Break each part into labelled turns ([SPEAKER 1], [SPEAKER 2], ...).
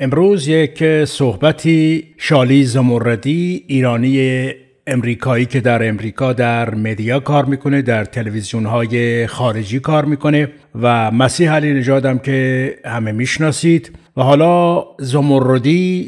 [SPEAKER 1] امروز یک صحبتی شالی زمردی، ایرانی امریکایی که در امریکا در مدیا کار میکنه، در تلویزیون‌های خارجی کار میکنه و مسیح علی نژاد هم که همه میشناسید و حالا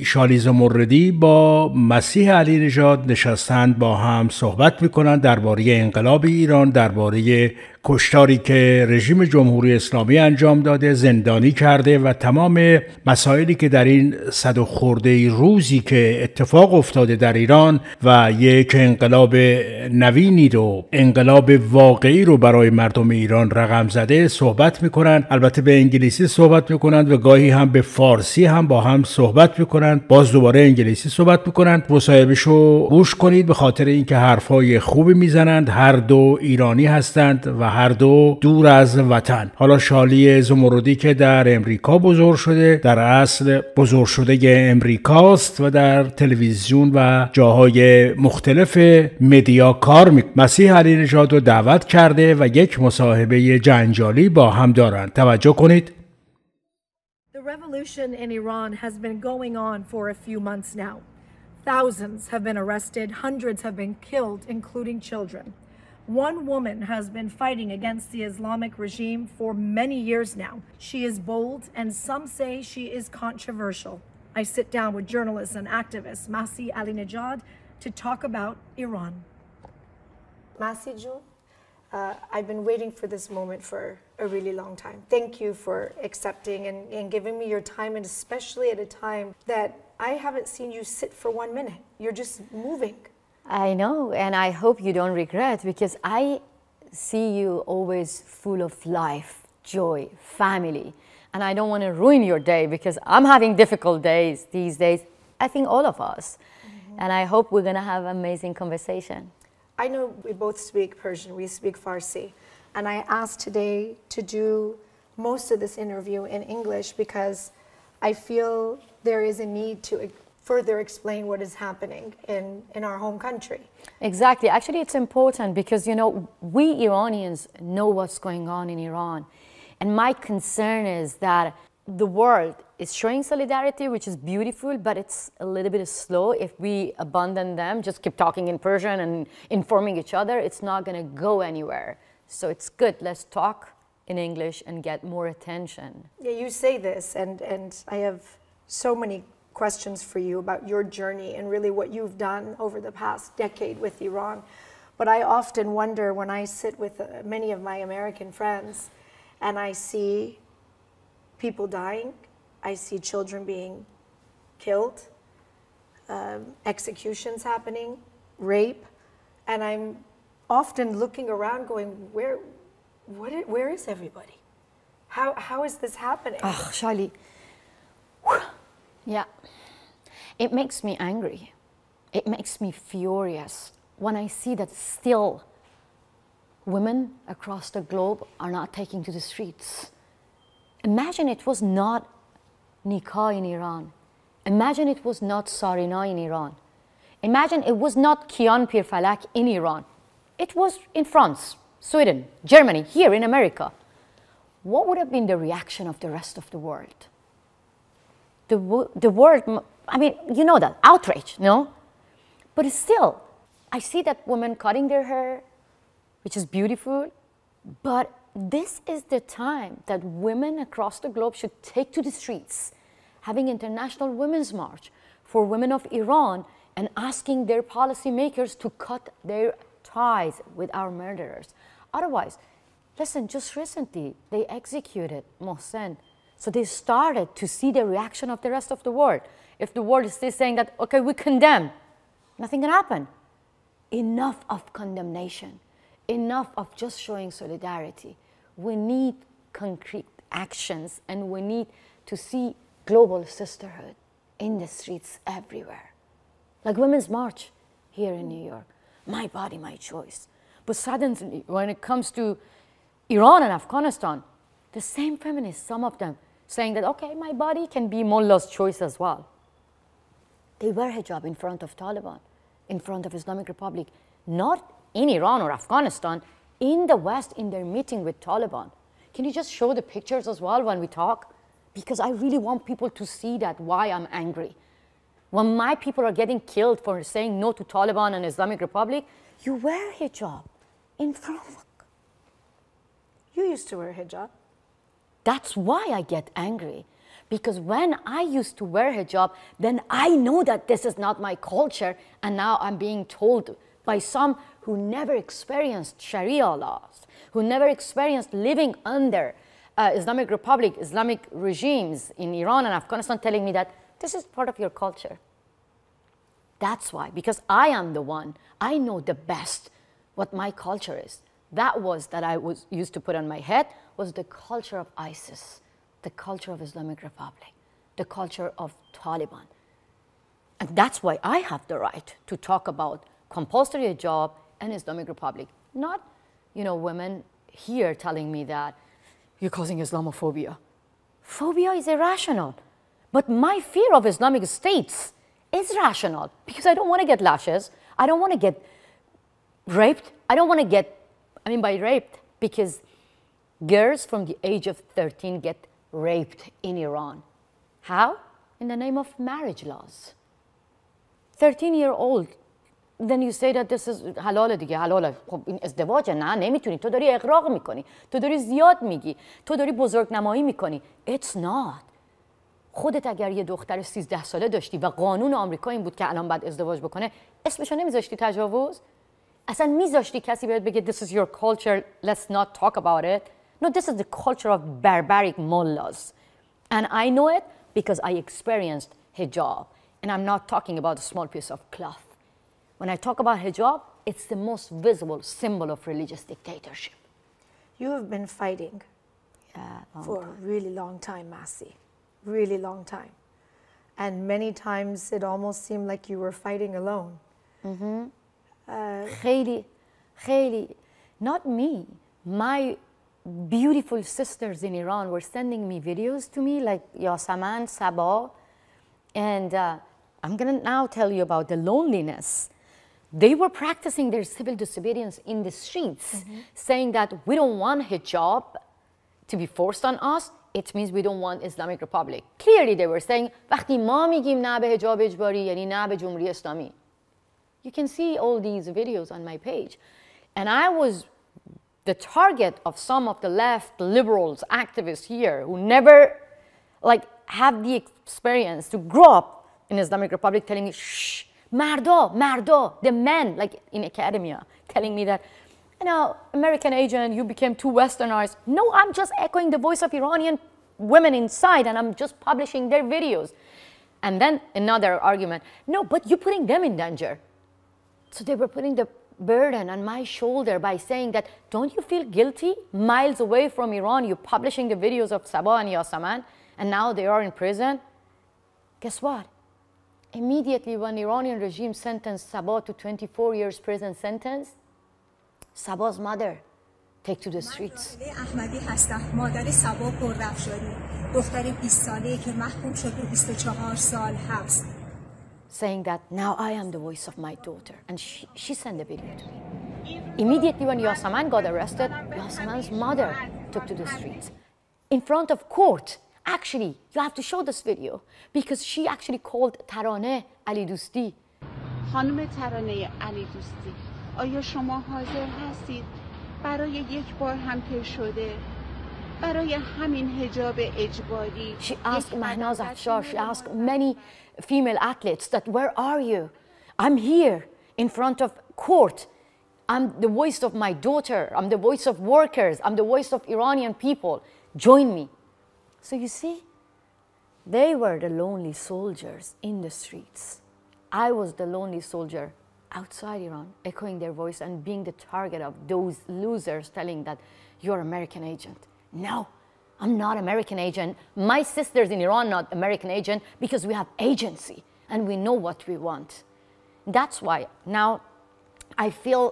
[SPEAKER 1] شالی زمردی با مسیح علی نژاد نشستند، با هم صحبت میکنند درباره انقلاب ایران، درباره کشتاری که رژیم جمهوری اسلامی انجام داده، زندانی کرده و تمام مسائلی که در این 100 و خورده روزی که اتفاق افتاده در ایران و یک انقلاب نوینی رو، انقلاب واقعی رو برای مردم ایران رقم زده صحبت میکنند. البته به انگلیسی صحبت میکنند و گاهی هم به فارسی هم با هم صحبت میکنند، باز دوباره انگلیسی صحبت میکنند. مصاحبهشو گوش کنید به خاطر اینکه حرفای خوبی میزنند. هر دو ایرانی هستند و هر دو دور از وطن. حالا شالی زمردی که در امریکا بزرگ شده، در اصل بزرگ شده امریکاست و در تلویزیون و جاهای مختلف مدیا کار میکنه. مسیح علی نژاد رو دعوت کرده و یک مصاحبه جنجالی با هم دارند. توجه کنید.
[SPEAKER 2] The revolution in Iran has been going on for a few months now. Thousands have been arrested, hundreds have been killed, including children. One woman has been fighting against the Islamic regime for many years now. She is bold, and some say she is controversial. I sit down with journalist and activist Masih Alinejad to talk about Iran. Masih Jun, I've been waiting for this moment for a really long time. Thank you for accepting and giving me your time, and especially at a time that I haven't seen you sit for 1 minute. You're just moving.
[SPEAKER 3] I know, and I hope you don't regret, because I see you always full of life, joy, family, and I don't want to ruin your day because I'm having difficult days these days. I think all of us, and I hope we're going to have an amazing conversation.
[SPEAKER 2] I know we both speak Persian, we speak Farsi, and I asked today to do most of this interview in English because I feel there is a need to further explain what is happening in our home country.
[SPEAKER 3] Exactly. Actually, it's important because, you know, we Iranians know what's going on in Iran. And my concern is that the world is showing solidarity, which is beautiful, but it's a little bit slow. If we abandon them, just keep talking in Persian and informing each other, it's not going to go anywhere. So it's good. Let's talk in English and get more attention.
[SPEAKER 2] Yeah, you say this, and I have so many questions for you about your journey and really what you've done over the past decade with Iran. But I often wonder when I sit with many of my American friends and I see people dying, I see children being killed, executions happening, rape, and I'm often looking around going, where is everybody? How is this happening?
[SPEAKER 3] Oh, Shali. Yeah, it makes me angry. It makes me furious when I see that still women across the globe are not taking to the streets. Imagine it was not Nikah in Iran. Imagine it was not Sarina in Iran. Imagine it was not Kian Pir Falak in Iran. It was in France, Sweden, Germany, here in America. What would have been the reaction of the rest of the world? The world, I mean, you know that, outrage, no? But still, I see that women cutting their hair, which is beautiful, but this is the time that women across the globe should take to the streets, having International Women's March for women of Iran and asking their policymakers to cut their ties with our murderers. Otherwise, listen, just recently, they executed Mohsen. So they started to see the reaction of the rest of the world. If the world is still saying that, okay, we condemn, nothing can happen. Enough of condemnation. Enough of just showing solidarity. We need concrete actions, and we need to see global sisterhood in the streets everywhere. Like Women's March here in New York. My body, my choice. But suddenly, when it comes to Iran and Afghanistan, the same feminists, some of them, saying that, okay, my body can be mullah's choice as well. They wear hijab in front of Taliban, in front of Islamic Republic, not in Iran or Afghanistan, in the West, in their meeting with Taliban. Can you just show the pictures as well when we talk? because I really want people to see that why I'm angry. When my people are getting killed for saying no to Taliban and Islamic Republic, you wear hijab in front.
[SPEAKER 2] You used to wear hijab.
[SPEAKER 3] That's why I get angry. Because when I used to wear hijab, then I know that this is not my culture, and now I'm being told by some who never experienced Sharia laws, who never experienced living under Islamic Republic, Islamic regimes in Iran and Afghanistan, telling me that this is part of your culture. That's why, because I am the one, I know the best what my culture is. That was that I used to put on my head was the culture of ISIS, the culture of Islamic Republic, the culture of Taliban. And that's why I have the right to talk about compulsory hijab and Islamic Republic. Not, women here telling me that you're causing Islamophobia. Phobia is irrational. But my fear of Islamic states is rational because I don't want to get lashes. I don't want to get raped. I don't want to get, by raped, because girls from the age of 13 get raped in Iran. How? In the name of marriage laws. 13-year-old, then you say that this is halal دیگه halal. خب این ازدواجه نه نمیتونی تو داری اغراق میکنی تو داری زیاد میگی تو داری بزرگنمایی میکنی. It's not. خودت اگر یه دختر 13 ساله داشتی و قانون آمریکا این بود که الان بعد ازدواج بکنه اسمشو نمیذاشتی تجاوز؟ اصلا میذاشتی کسی بهت بگه this is your culture, let's not talk about it? No, this is the culture of barbaric mullahs. And I know it because I experienced hijab. And I'm not talking about a small piece of cloth. When I talk about hijab, it's the most visible symbol of religious dictatorship.
[SPEAKER 2] You have been fighting for a really long time, Masi. Really long time. And many times it almost seemed like you were fighting alone.
[SPEAKER 3] Khayli, not me. My beautiful sisters in Iran were sending me videos to me, like Yasaman, Sabah. And I'm going to now tell you about the loneliness. They were practicing their civil disobedience in the streets, saying that we don't want hijab to be forced on us. It means we don't want Islamic Republic. Clearly they were saying, وقتی ما میگیم نه به حجاب اجباری یعنی نه به جمهوری اسلامی. You can see all these videos on my page. And I was the target of some of the left liberals, activists here who never have the experience to grow up in Islamic Republic telling me, shh, marda, the men, like in academia, telling me that, American agent, you became too westernized. No, I'm just echoing the voice of Iranian women inside and I'm just publishing their videos. And then another argument, no, but you're putting them in danger. So they were putting the burden on my shoulder by saying that, don't you feel guilty? Miles away from Iran, you're publishing the videos of Sabah and Yasaman, and now they are in prison. Guess what? Immediately when the Iranian regime sentenced Sabah to 24 years prison sentence, Sabah's mother take to the streets.
[SPEAKER 4] احمدی هستم مادر صبا پررفشاری دختر 20 ساله‌ای که محکوم شد به 24 سال حبس.
[SPEAKER 3] Saying that now I am the voice of my daughter, and she sent the video to me. Immediately when Yasaman got arrested, Yasaman's mother took to the streets in front of court. Actually, you have to show this video because she actually called ترانه علی دوستی.
[SPEAKER 5] خانم ترانه علی دوستی، آیا شما حاضر هستید برای یک بار هم که شده برای همین حجاب اجباری؟
[SPEAKER 3] She asked Mahnaz Afshar, she asked many female athletes that where are you? I'm here in front of court. I'm the voice of my daughter. I'm the voice of workers. I'm the voice of Iranian people. Join me. So you see, they were the lonely soldiers in the streets. I was the lonely soldier outside Iran, echoing their voice and being the target of those losers telling that you're American agent. No, I'm not American agent. My sisters in Iran not American agent because we have agency and we know what we want. That's why now I feel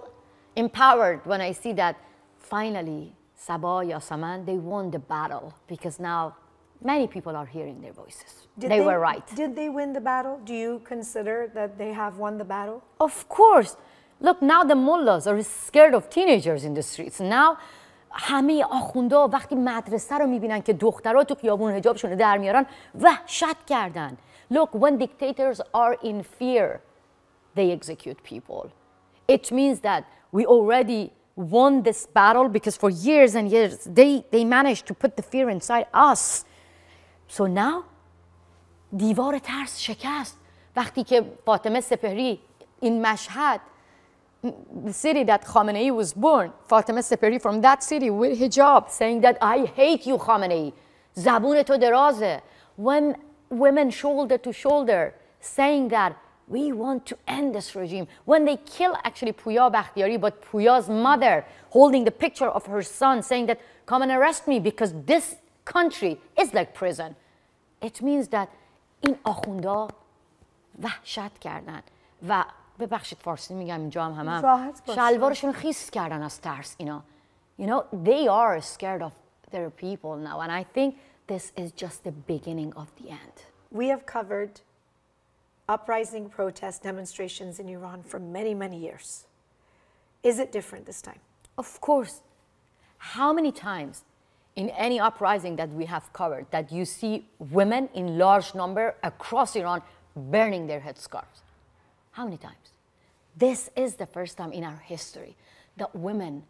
[SPEAKER 3] empowered when I see that finally Sabah, Yasaman, they won the battle because now many people are hearing their voices. They were right.
[SPEAKER 2] Did they win the battle? Do you consider that they have won the battle?
[SPEAKER 3] Of course. Look, now the mullahs are scared of teenagers in the streets. Now همه آخوندا وقتی مدرسه رو میبینن که دخترها تو خیابون حجابشون رو در میارن وحشت کردن. Look, when dictators are in fear, they execute people. It means that we already won this battle because for years and years they managed to put the fear inside us. So now دیوار ترس شکست. وقتی که فاطمه سپهری این مشهد the city that Khamenei was born, Fatima Sepehri from that city with hijab saying that I hate you Khamenei. زبون تو درازه. When women shoulder to shoulder saying that we want to end this regime. When they kill actually Puya Bakhtiari, but Puya's mother holding the picture of her son saying that come and arrest me because this country is like prison. It means that این آخوندا وحشت کردن و ببخشید فارسی میگم اینجا هم شلوارشون خیس کردن از ترس اینا. You know, they are scared of their people now and I think this is just the beginning of the end.
[SPEAKER 2] We have covered uprising protest demonstrations in Iran for many, many years. Is it different this time?
[SPEAKER 3] Of course. How many times in any uprising that we have covered that you see women in large number across Iran burning their headscarves? How many times? This is the first time in our history that women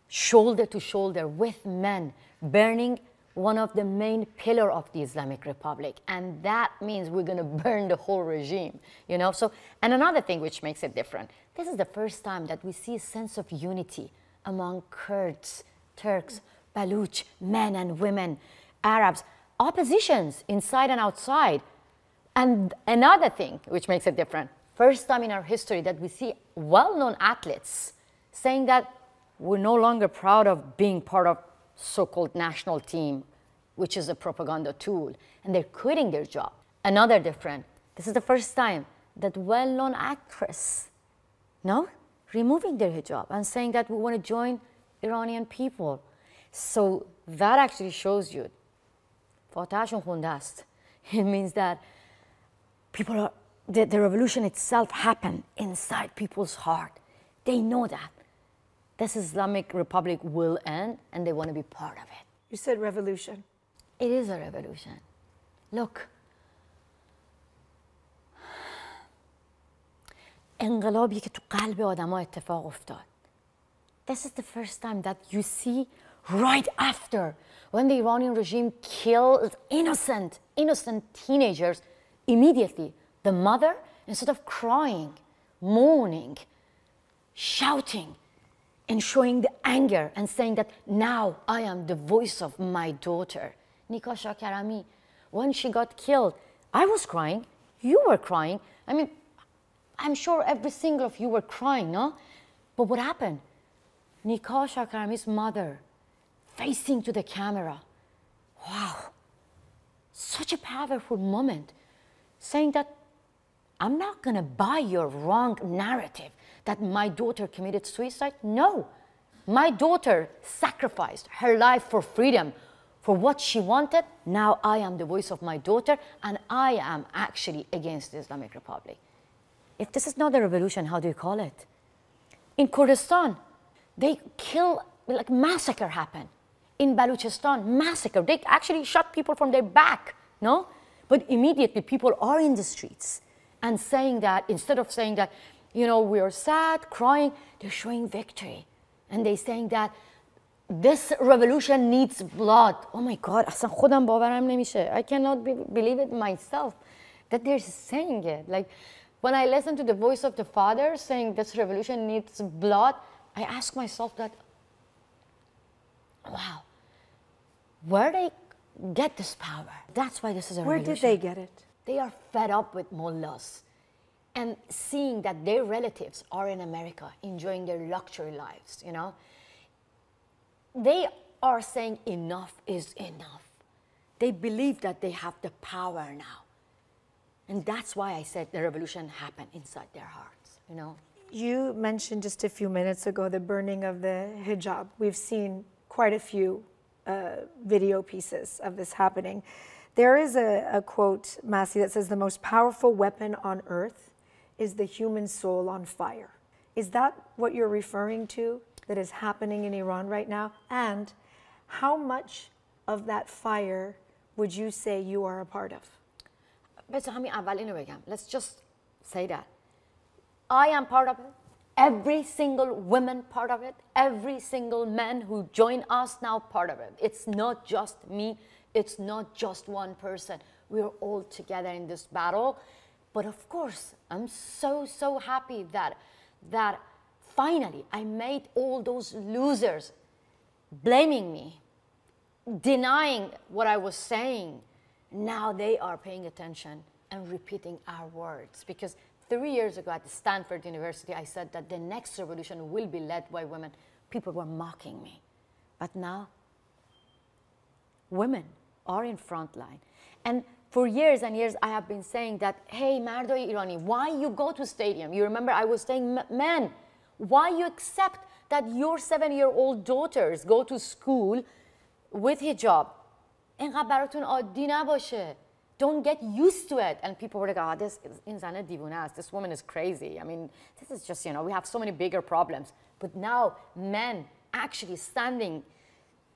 [SPEAKER 3] shoulder to shoulder with men burning one of the main pillar of the Islamic Republic. And that means we're going to burn the whole regime, you know? So, and another thing which makes it different, this is the first time that we see a sense of unity among Kurds, Turks, Baluch, men and women, Arabs, oppositions inside and outside. And another thing which makes it different, first time in our history that we see well-known athletes saying that we're no longer proud of being part of so-called national team, which is a propaganda tool, and they're quitting their job. Another different, this is the first time that well-known actress, no, removing their hijab and saying that we want to join Iranian people. So that actually shows you, it means that people are, the revolution itself happened inside people's heart. They know that this Islamic Republic will end and they want to be part of it.
[SPEAKER 2] You said revolution.
[SPEAKER 3] It is a revolution. Look, انقلابی که تو قلب آدم‌ها اتفاق افتاد. This is the first time that you see right after when the Iranian regime killed innocent teenagers, immediately the mother, instead of crying, mourning, shouting, and showing the anger and saying that now I am the voice of my daughter. Nika Shakarami, when she got killed, I was crying, you were crying. I mean, I'm sure every single of you were crying, no? But what happened? Nika Shakarami's mother facing to the camera. Wow, such a powerful moment, saying that I'm not gonna buy your wrong narrative that my daughter committed suicide. No, my daughter sacrificed her life for freedom, for what she wanted. Now I am the voice of my daughter and I am actually against the Islamic Republic. If this is not a revolution, how do you call it? In Kurdistan, they kill, like massacre happened. In Balochistan, massacre. They actually shot people from their back, no? But immediately people are in the streets and saying that, instead of saying that, you know, we are sad, crying, they're showing victory. And they're saying that this revolution needs blood. Oh my God, اصلا خودم باورم نمیشه. I cannot believe it myself that they're saying it. Like, when I listen to the voice of the father saying this revolution needs blood, I ask myself that, wow, where they get this power? That's why this is a revolution.
[SPEAKER 2] Where did they get it?
[SPEAKER 3] They are fed up with mullahs and seeing that their relatives are in America enjoying their luxury lives, you know. They are saying enough is enough. They believe that they have the power now. And that's why I said the revolution happened inside their hearts, you know.
[SPEAKER 2] You mentioned just a few minutes ago the burning of the hijab. We've seen quite a few video pieces of this happening. There is a quote, Masi, that says the most powerful weapon on earth is the human soul on fire. Is that what you're referring to? that is happening in Iran right now? And how much of that fire would you say you are a part of?
[SPEAKER 3] بذار همین اول اینو بگم. Let's just say that. I am part of it. Every single woman part of it. Every single man who join us now part of it. It's not just me. It's not just one person. We're all together in this battle. But of course, I'm so happy that finally I made all those losers blaming me, denying what I was saying. Now they are paying attention and repeating our words. Because 3 years ago at Stanford University, I said that the next revolution will be led by women. People were mocking me. But now, women are in front line. And for years and years, I have been saying that, hey, مردای ایرانی, why you go to stadium? You remember I was saying, men, why you accept that your 7-year-old daughters go to school with hijab? اینقدر براتون عادی نباشه. Don't get used to it. And people were like, oh, این زنه دیوونه است. This woman is crazy. I mean, this is just, we have so many bigger problems. But now men actually standing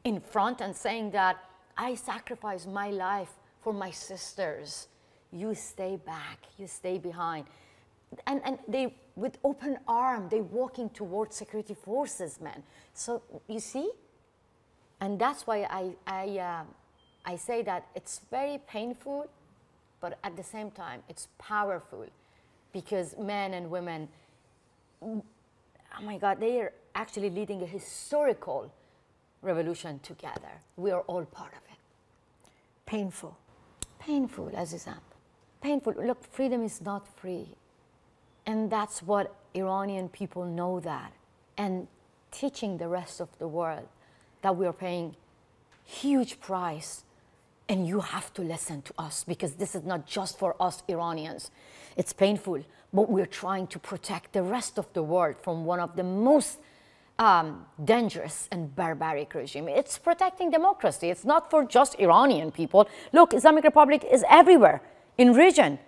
[SPEAKER 3] in front and saying that I sacrifice my life for my sisters. You stay back. You stay behind. And they, with open arm, they walking towards security forces, man. So you see? And that's why I say that it's very painful, but at the same time, it's powerful. Because men and women, oh my God, they are actually leading a historical revolution together. We are all part of it.
[SPEAKER 2] Painful.
[SPEAKER 3] Painful, Azizam. Painful. Look, freedom is not free. And that's what Iranian people know that. And teaching the rest of the world that we are paying huge price. And you have to listen to us because this is not just for us Iranians. It's painful, but we're trying to protect the rest of the world from one of the most dangerous and barbaric regime. It's protecting democracy. It's not for just Iranian people. Look, Islamic Republic is everywhere in region.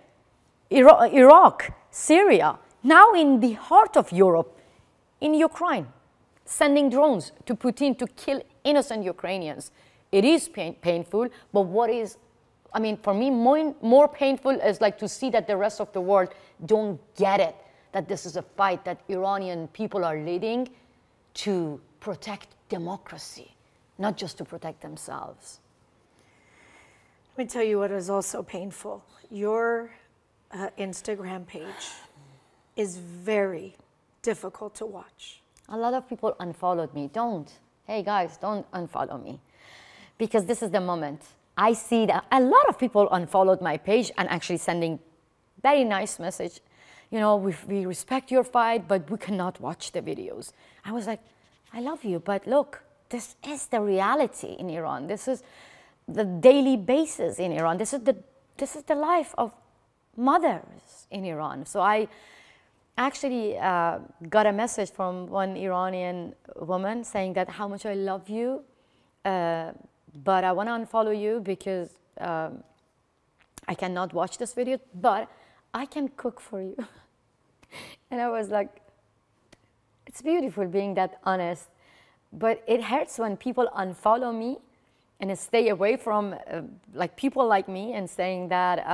[SPEAKER 3] Iraq, Syria, now in the heart of Europe, in Ukraine, sending drones to Putin to kill innocent Ukrainians. It is painful, but what is, I mean, for me, more painful is like to see that the rest of the world don't get it, that this is a fight that Iranian people are leading to protect democracy, not just to protect themselves.
[SPEAKER 2] Let me tell you what is also painful. Your Instagram page is very difficult to watch.
[SPEAKER 3] A lot of people unfollowed me. Don't. Hey guys, don't unfollow me. Because this is the moment. I see that a lot of people unfollowed my page and actually sending very nice message. We respect your fight, but we cannot watch the videos. I was like, I love you, but look, this is the reality in Iran. This is the daily basis in Iran. This is the life of mothers in Iran. So I actually got a message from one Iranian woman saying that how much I love you, but I want to unfollow you because I cannot watch this video, but I can cook for you. And I was like, it's beautiful being that honest, but it hurts when people unfollow me and stay away from like people like me and saying that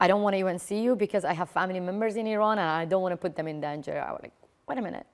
[SPEAKER 3] I don't want to even see you because I have family members in Iran and I don't want to put them in danger. I was like, wait a minute.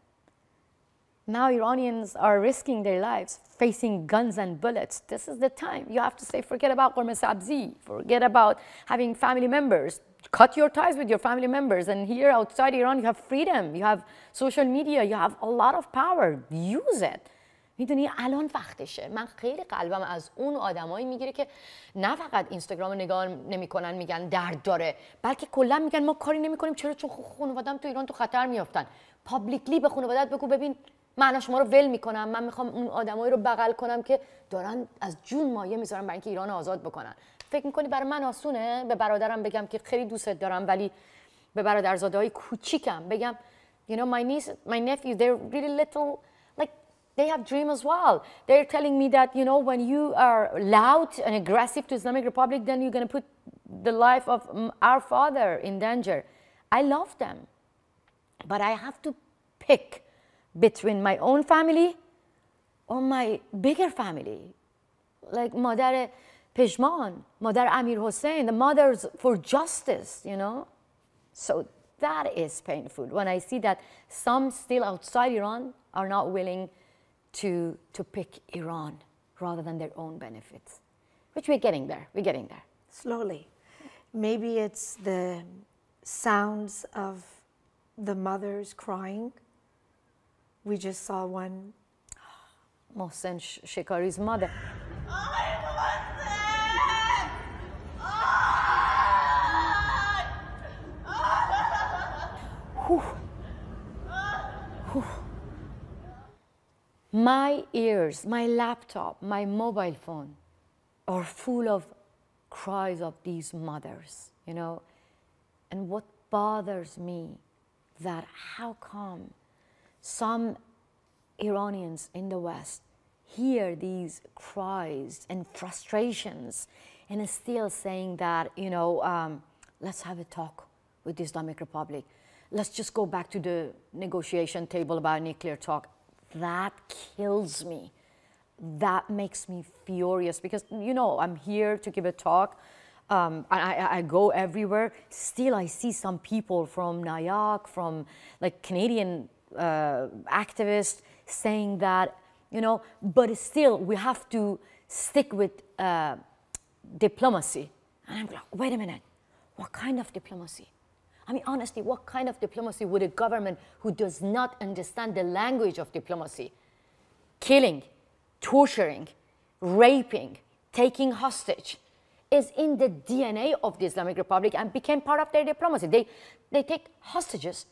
[SPEAKER 3] Now Iranians are risking their lives, facing guns and bullets. This is the time. You have to say, forget about Qurme Sabzi, forget about having family members. Cut your ties with your family members. And here outside Iran, you have freedom, you have social media, you have a lot of power. Use it. میدونی الان وقتشه. من خیلی قلبم از اون آدمایی میگیره که نه فقط اینستاگرام رو نگاه نمیکنن میگن درد داره، بلکه کلا میگن ما کاری نمیکنیم. چرا؟ چون خانواده‌ام تو ایران تو خطر میافتن. پابلیکلی به خانواده‌ات بگو ببین من شما رو ول میکنم، من میخوام اون آدمایی رو بغل کنم که دارن از جون مایه میذارن برای اینکه ایران آزاد بکنن. فکر میکنی برای من آسونه به برادرم بگم که خیلی دوستت دارم، ولی به برادرزاده‌های کوچیکم بگم my nephews, they're really little, like they have dream as well. They're telling me that, when you are loud and aggressive to Islamic Republic, then you're going to put the life of our father in danger. I love them, but I have to pick between my own family or my bigger family, like مادر پژمان, مادر امیر حسین, the mothers for justice, you know? So that is painful when I see that some still outside Iran are not willing to pick Iran rather than their own benefits, which we're getting there,
[SPEAKER 2] Slowly. Maybe it's the sounds of the mothers crying. We just saw one.
[SPEAKER 3] Mohsen Shekari's mother. My ears, my laptop, my mobile phone are full of cries of these mothers, you know. And what bothers me that how come some Iranians in the West hear these cries and frustrations and is still saying that, you know, let's have a talk with the Islamic Republic. Let's just go back to the negotiation table about nuclear talk. That kills me. That makes me furious because, you know, I'm here to give a talk. I go everywhere. Still, I see some people from Nyack, from like Canadian activists saying that, you know, but still we have to stick with diplomacy. And I'm like, wait a minute, what kind of diplomacy? I mean, honestly, what kind of diplomacy would a government who does not understand the language of diplomacy, killing, torturing, raping, taking hostage, is in the DNA of the Islamic Republic and became part of their diplomacy. They take hostages,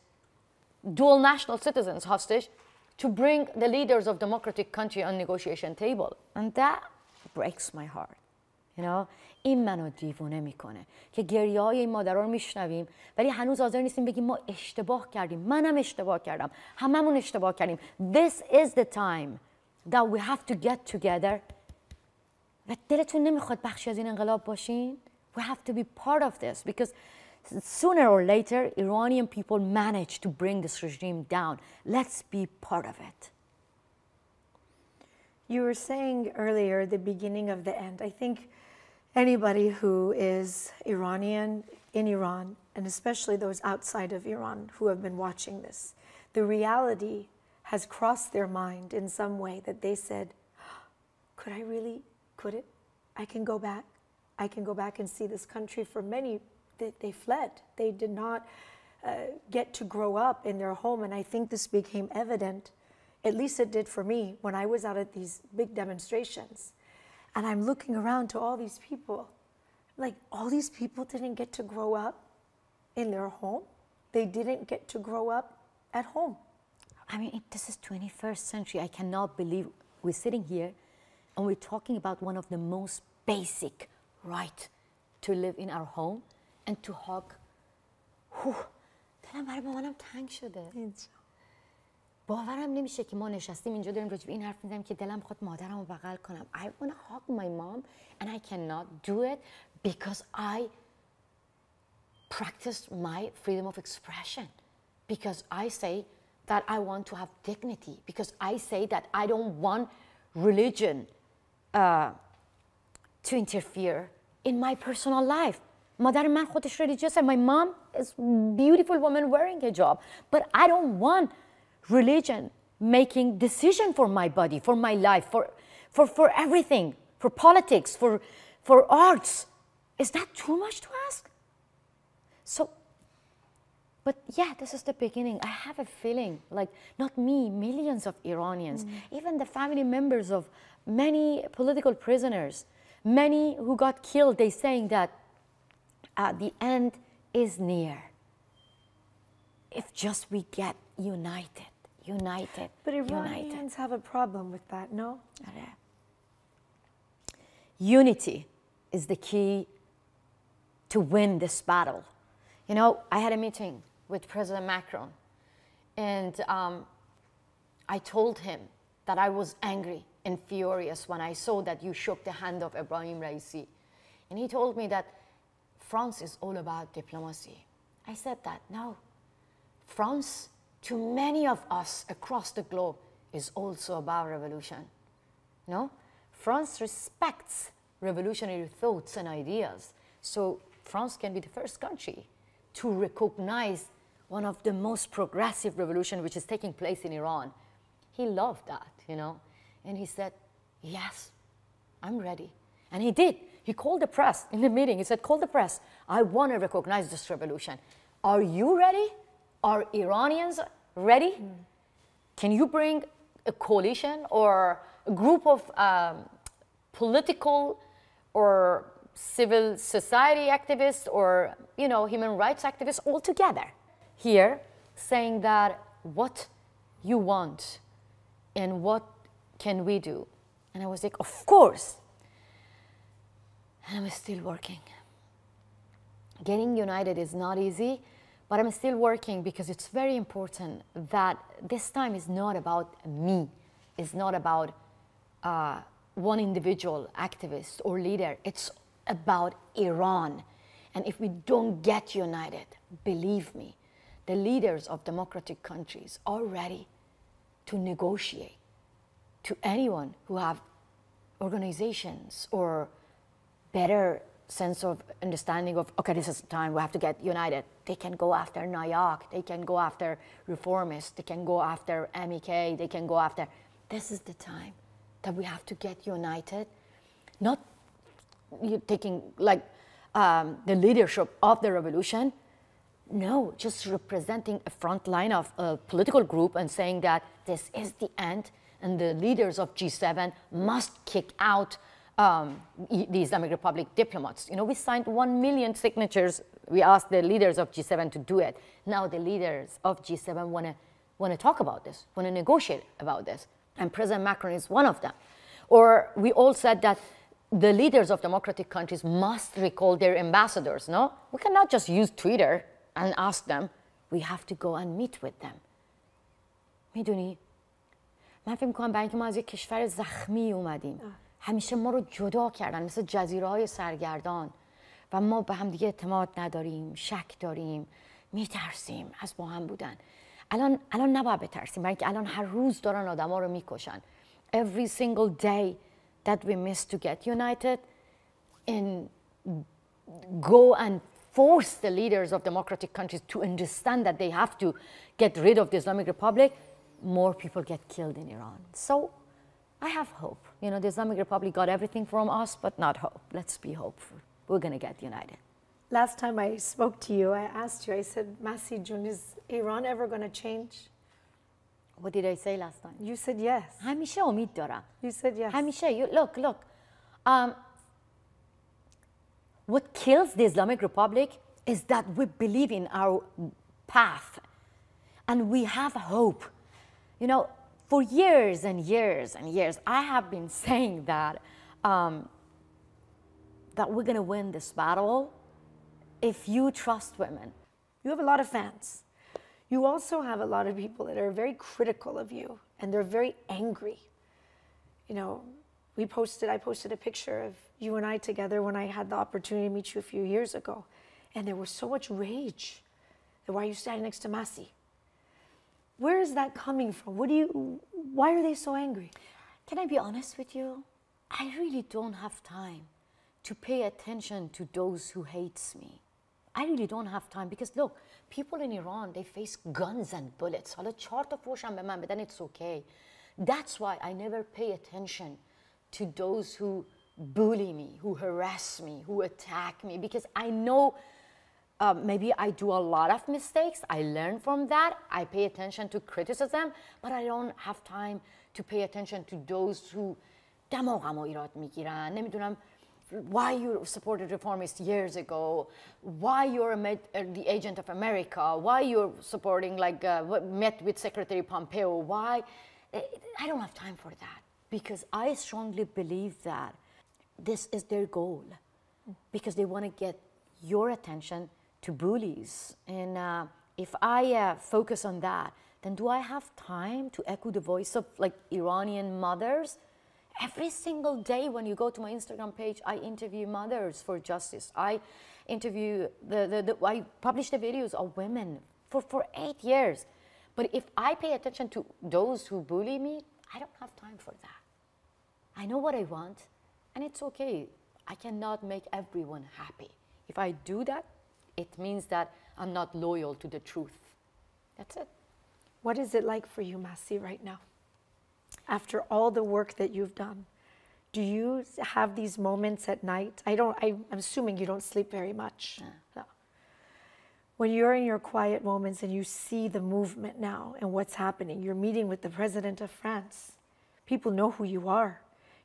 [SPEAKER 3] dual national citizens hostage, to bring the leaders of democratic country on negotiation table. And that breaks my heart, you know. این منو دیوونه میکنه که گریه های این مادرها رو میشنویم ولی هنوز حاضر نیستیم بگیم ما اشتباه کردیم. منم اشتباه کردم. هممون اشتباه کردیم. This is the time that we have to get together. و دلتون نمیخواد بخشی از این انقلاب باشین؟ We have to be part of this because sooner or later Iranian people manage to bring this regime down. Let's be part of it.
[SPEAKER 2] You were saying earlier the beginning of the end. I think anybody who is Iranian in Iran, and especially those outside of Iran who have been watching this, the reality has crossed their mind in some way that they said, could I really, could it? I can go back. I can go back and see this country. For many, they fled. They did not get to grow up in their home. And I think this became evident, at least it did for me, when I was out at these big demonstrations. And I'm looking around to all these people. Like, all these people didn't get to grow up in their home. They didn't get to grow up at home.
[SPEAKER 3] I mean, this is 21st century. I cannot believe we're sitting here and we're talking about one of the most basic right to live in our home and to hug. دلم برای مامانم تنگ شده. باورم نمیشه که ما نشستیم اینجا داریم راجع به این حرف میزنیم که دلم خود مادرم رو بغل کنم. I want to hug my mom and I cannot do it because I practiced my freedom of expression. Because I say that I want to have dignity. Because I say that I don't want religion to interfere in my personal life. مادر من خودش religious. My mom is a beautiful woman wearing hijab. But I don't want religion making decision for my body, for my life, for everything, for politics, for arts. Is that too much to ask? So, but yeah, this is the beginning. I have a feeling, like not me, millions of Iranians, even the family members of many political prisoners, many who got killed, they saying that the end is near. If just we get united.
[SPEAKER 2] But Iranians have a problem with that, no?
[SPEAKER 3] Unity is the key to win this battle. You know, I had a meeting with President Macron, and I told him that I was angry and furious when I saw that you shook the hand of Ibrahim Raisi. And he told me that France is all about diplomacy. I said that, no. France to many of us across the globe is also about revolution. No? France respects revolutionary thoughts and ideas. So France can be the first country to recognize one of the most progressive revolution which is taking place in Iran. He loved that, you know, and he said, yes, I'm ready. And he did. He called the press in the meeting. He said, call the press. I want to recognize this revolution. Are you ready? Are Iranians ready? Can you bring a coalition or a group of political or civil society activists or, you know, human rights activists all together here saying that what you want and what can we do? And I was like, of course. And I'm still working. Getting united is not easy, but I'm still working because it's very important that this time is not about me. It's not about one individual activist or leader. It's about Iran. And if we don't get united, believe me, the leaders of democratic countries are ready to negotiate to anyone who have organizations or better sense of understanding of, okay, this is the time we have to get united. They can go after Nayak, they can go after reformists, they can go after MEK, they can go after, this is the time that we have to get united, not taking like the leadership of the revolution, no, just representing a front line of a political group and saying that this is the end and the leaders of G7 must kick out the Islamic Republic diplomats. You know, we signed 1 million signatures. We asked the leaders of G7 to do it. Now the leaders of G7 want to talk about this, want to negotiate about this. And President Macron is one of them. Or we all said that the leaders of democratic countries must recall their ambassadors, no? We cannot just use Twitter and ask them. We have to go and meet with them. میدونی؟ من فکر می‌کنم برای اینکه ما از یک کشور زخمی اومدیم همیشه ما رو جدا کردن مثل جزیره‌های سرگردان و ما به هم دیگه اعتماد نداریم، شک داریم، میترسیم از با هم بودن. الان نباید بترسیم، برای اینکه الان هر روز دارن آدم‌ها رو میکشن. Every single day that we miss to get united and go and force the leaders of democratic countries to understand that they have to get rid of the Islamic Republic, more people get killed in Iran. So I have hope. You know, the Islamic Republic got everything from us, but not hope. Let's be hopeful. We're going to get united.
[SPEAKER 2] Last time I spoke to you, I asked you, I said, Masi Jun, is Iran ever going to change?
[SPEAKER 3] What did I say last time?
[SPEAKER 2] You said yes.
[SPEAKER 3] همیشه امید دارم.
[SPEAKER 2] You said yes.
[SPEAKER 3] همیشه. Look. What kills the Islamic Republic is that we believe in our path and we have hope. You know, for years and years and years, I have been saying that that we're going to win this battle if you trust women.
[SPEAKER 2] You have a lot of fans. You also have a lot of people that are very critical of you and they're very angry. You know, I posted a picture of you and I together when I had the opportunity to meet you a few years ago. And there was so much rage. Why are you standing next to Masi? Where is that coming from? Why are they so angry?
[SPEAKER 3] Can I be honest with you? I really don't have time to pay attention to those who hates me. I really don't have time because look, people in Iran, they face guns and bullets. حالا 4 تا فوشم به من بدن, it's okay. That's why I never pay attention to those who bully me, who harass me, who attack me, because I know maybe I do a lot of mistakes. I learn from that. I pay attention to criticism, but I don't have time to pay attention to those who دماغمو ایراد میگیرن. نمیدونم why you supported reformists years ago, why you're the agent of America, why you're supporting met with Secretary Pompeo, why. I don't have time for that because I strongly believe that this is their goal because they want to get your attention to bullies. And if I focus on that, then do I have time to echo the voice of Iranian mothers? Every single day when you go to my Instagram page, I interview mothers for justice. I interview I publish the videos of women for 8 years. But if I pay attention to those who bully me, I don't have time for that. I know what I want, and it's okay. I cannot make everyone happy. If I do that, it means that I'm not loyal to the truth. That's it.
[SPEAKER 2] What is it like for you, Masi, right now? After all the work that you've done, do you have these moments at night? I'm assuming you don't sleep very much. No. When you're in your quiet moments and you see the movement now and what's happening, you're meeting with the President of France. People know who you are.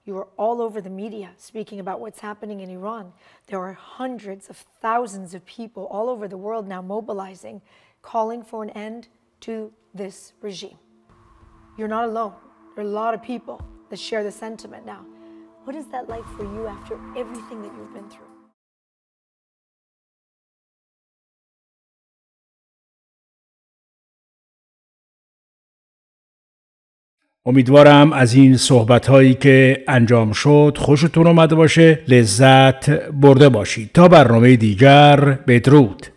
[SPEAKER 2] You are all over the media speaking about what's happening in Iran. There are hundreds of thousands of people all over the world now mobilizing, calling for an end to this regime. You're not alone. There are a lot of people that share the sentiment now. What is that like for you after everything that you've been through?
[SPEAKER 1] امیدوارم از این صحبت‌هایی که انجام شد خوشتون اومده باشه، لذت برده باشید. تا برنامه دیگر، بدرود.